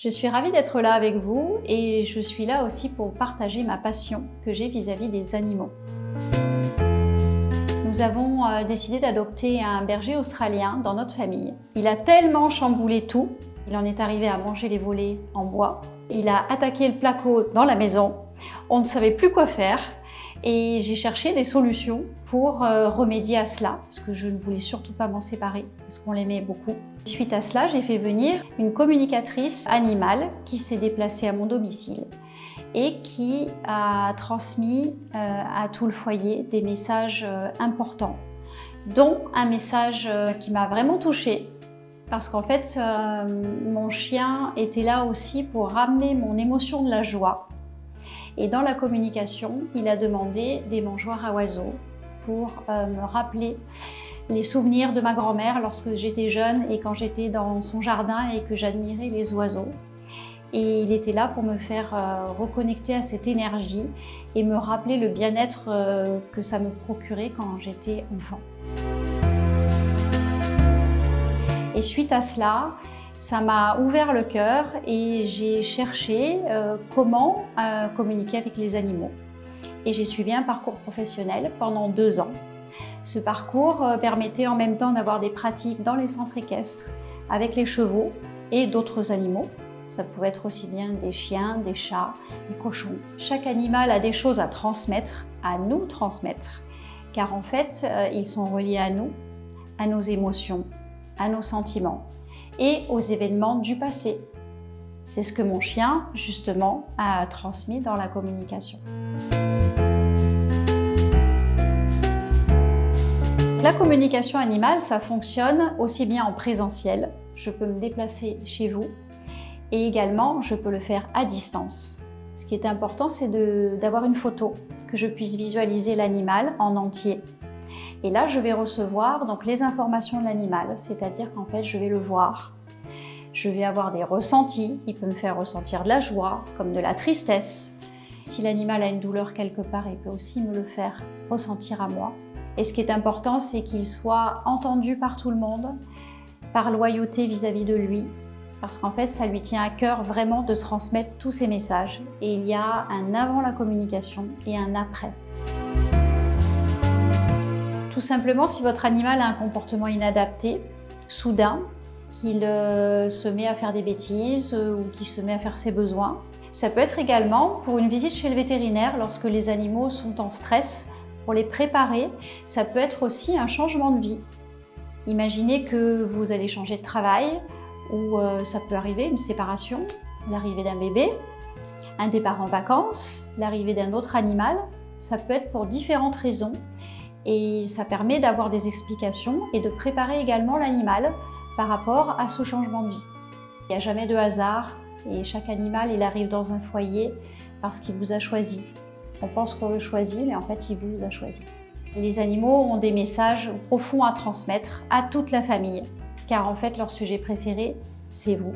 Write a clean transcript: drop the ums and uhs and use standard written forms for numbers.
Je suis ravie d'être là avec vous et je suis là aussi pour partager ma passion que j'ai vis-à-vis des animaux. Nous avons décidé d'adopter un berger australien dans notre famille. Il a tellement chamboulé tout, il en est arrivé à manger les volets en bois. Il a attaqué le placo dans la maison, on ne savait plus quoi faire. Et j'ai cherché des solutions pour remédier à cela, parce que je ne voulais surtout pas m'en séparer, parce qu'on l'aimait beaucoup. Suite à cela, j'ai fait venir une communicatrice animale qui s'est déplacée à mon domicile et qui a transmis à tout le foyer des messages importants, dont un message qui m'a vraiment touchée, parce qu'en fait, mon chien était là aussi pour ramener mon émotion de la joie. Et dans la communication, il a demandé des mangeoires à oiseaux pour me rappeler les souvenirs de ma grand-mère lorsque j'étais jeune et quand j'étais dans son jardin et que j'admirais les oiseaux. Et il était là pour me faire reconnecter à cette énergie et me rappeler le bien-être que ça me procurait quand j'étais enfant. Et suite à cela, ça m'a ouvert le cœur et j'ai cherché comment communiquer avec les animaux. Et j'ai suivi un parcours professionnel pendant 2 ans. Ce parcours permettait en même temps d'avoir des pratiques dans les centres équestres avec les chevaux et d'autres animaux. Ça pouvait être aussi bien des chiens, des chats, des cochons. Chaque animal a des choses à transmettre, à nous transmettre, car en fait, ils sont reliés à nous, à nos émotions, à nos sentiments et aux événements du passé. C'est ce que mon chien, justement, a transmis dans la communication. La communication animale, ça fonctionne aussi bien en présentiel, je peux me déplacer chez vous, et également, je peux le faire à distance. Ce qui est important, c'est d'avoir une photo, que je puisse visualiser l'animal en entier. Et là, je vais recevoir donc les informations de l'animal, c'est-à-dire qu'en fait, je vais le voir. Je vais avoir des ressentis, il peut me faire ressentir de la joie, comme de la tristesse. Si l'animal a une douleur quelque part, il peut aussi me le faire ressentir à moi. Et ce qui est important, c'est qu'il soit entendu par tout le monde, par loyauté vis-à-vis de lui, parce qu'en fait, ça lui tient à cœur vraiment de transmettre tous ces messages. Et il y a un avant la communication et un après. Tout simplement, si votre animal a un comportement inadapté, soudain, qu'il se met à faire des bêtises ou qu'il se met à faire ses besoins. Ça peut être également pour une visite chez le vétérinaire lorsque les animaux sont en stress, pour les préparer. Ça peut être aussi un changement de vie. Imaginez que vous allez changer de travail ou ça peut arriver, une séparation, l'arrivée d'un bébé, un départ en vacances, l'arrivée d'un autre animal. Ça peut être pour différentes raisons et ça permet d'avoir des explications et de préparer également l'animal par rapport à ce changement de vie. Il n'y a jamais de hasard et chaque animal, il arrive dans un foyer parce qu'il vous a choisi. On pense qu'on le choisit, mais en fait, il vous a choisi. Les animaux ont des messages profonds à transmettre à toute la famille, car en fait, leur sujet préféré, c'est vous.